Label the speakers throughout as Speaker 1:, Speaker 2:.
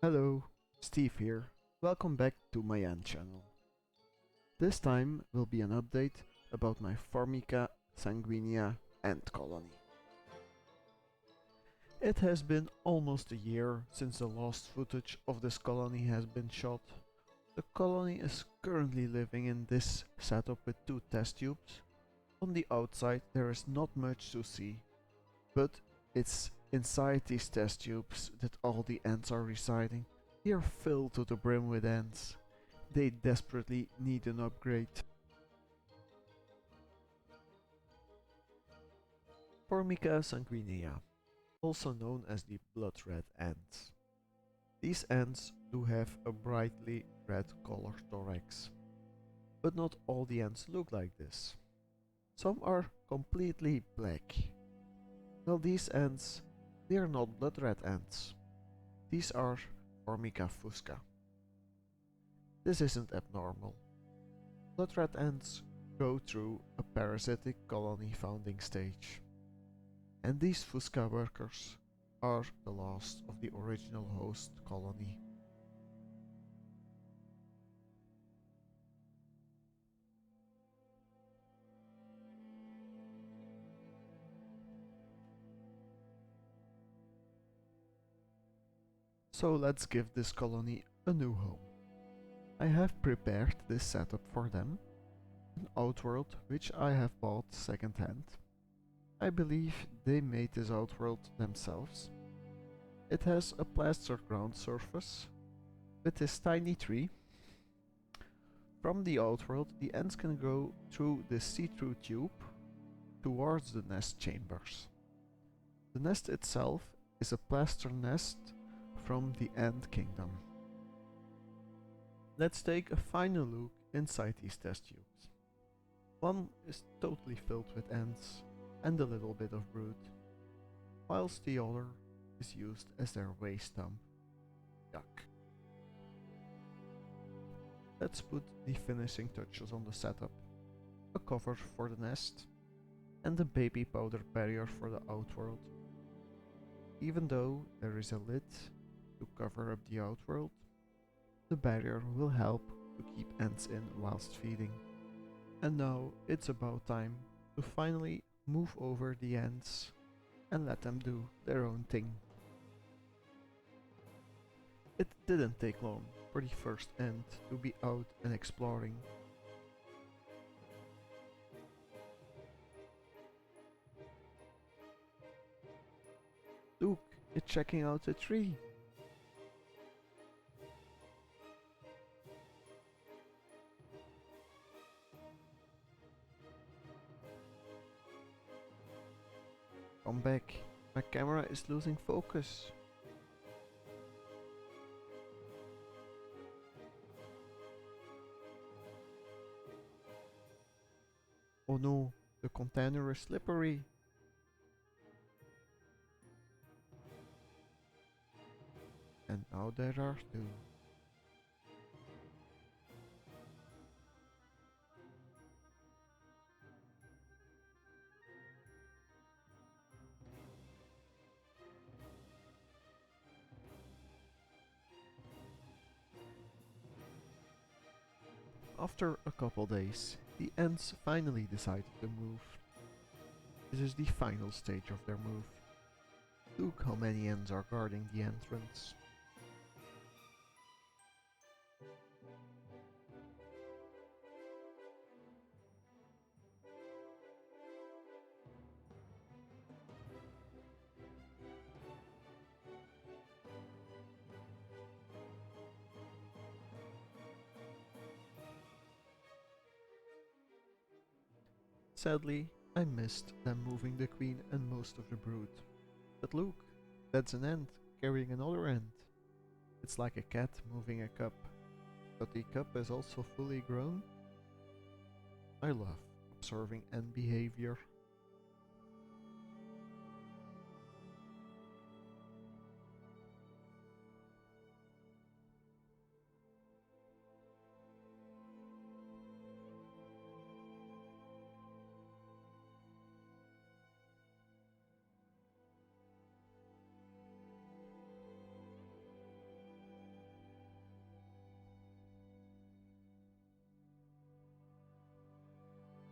Speaker 1: Hello, Steve here. Welcome back to my ant channel. This time will be an update about my Formica sanguinea ant colony. It has been almost a year since the last footage of this colony has been shot. The colony is currently living in this setup with two test tubes. On the outside there is not much to see, but it's inside these test tubes that all the ants are residing. They are filled to the brim with ants. They desperately need an upgrade. Formica sanguinea, also known as the blood-red ants. These ants do have a brightly red color thorax. But not all the ants look like this. Some are completely black. Well, these ants, they are not blood-red ants. These are Formica fusca. This isn't abnormal. Blood-red ants go through a parasitic colony founding stage. And these fusca workers are the last of the original host colony. So let's give this colony a new home. I have prepared this setup for them, an outworld which I have bought second-hand. I believe they made this outworld themselves. It has a plastered ground surface with this tiny tree. From the outworld, the ants can go through this see-through tube towards the nest chambers. The nest itself is a plaster nest from the ant kingdom. Let's take a final look inside these test tubes. One is totally filled with ants and a little bit of brood, whilst the other is used as their waste dump. Yuck. Let's put the finishing touches on the setup. A cover for the nest and a baby powder barrier for the outworld. Even though there is a lid to cover up the outworld, the barrier will help to keep ants in whilst feeding. And now it's about time to finally move over the ants and let them do their own thing. It didn't take long for the first ant to be out and exploring. Look, it's checking out the tree. Come back, my camera is losing focus. Oh no, the container is slippery. And now there are two. After a couple days, the ants finally decided to move. This is the final stage of their move. Look how many ants are guarding the entrance. Sadly, I missed them moving the queen and most of the brood. But look, that's an ant carrying another ant. It's like a cat moving a cup. But the cup is also fully grown. I love observing ant behavior.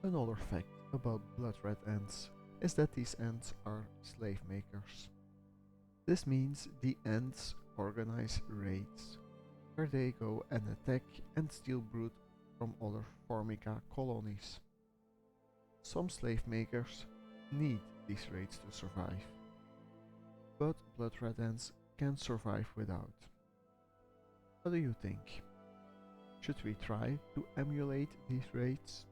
Speaker 1: Another fact about bloodred ants is that these ants are slave makers. This means the ants organize raids, where they go and attack and steal brood from other Formica colonies. Some slave makers need these raids to survive, but bloodred ants can survive without. What do you think? Should we try to emulate these raids?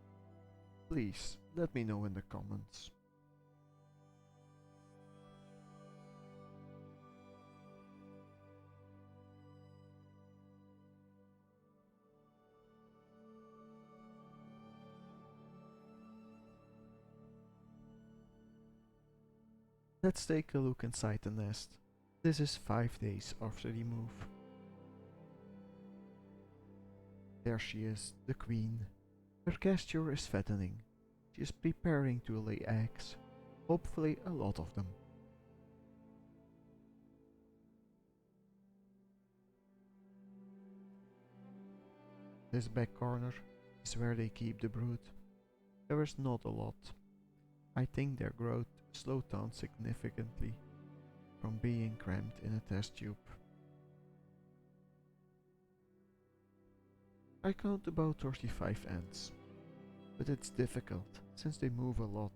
Speaker 1: Please let me know in the comments. Let's take a look inside the nest. This is 5 days after the move. There she is, the queen. Her casture is fattening. She is preparing to lay eggs, hopefully a lot of them. This back corner is where they keep the brood. There is not a lot. I think their growth slowed down significantly from being cramped in a test tube. I count about 35 ants, but it's difficult since they move a lot.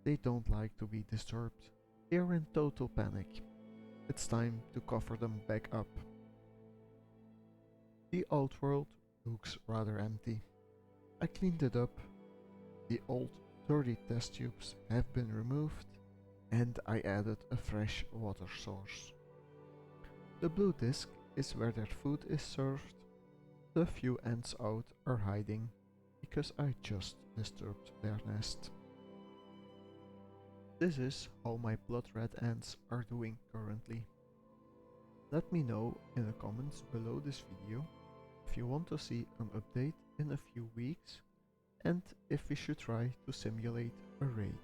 Speaker 1: They don't like to be disturbed. They are in total panic. It's time to cover them back up. The old world looks rather empty. I cleaned it up. The old dirty test tubes have been removed and I added a fresh water source. The blue disc is where their food is served. The few ants out are hiding because I just disturbed their nest. This is how my bloodred ants are doing currently. Let me know in the comments below this video if you want to see an update in a few weeks and if we should try to simulate a raid.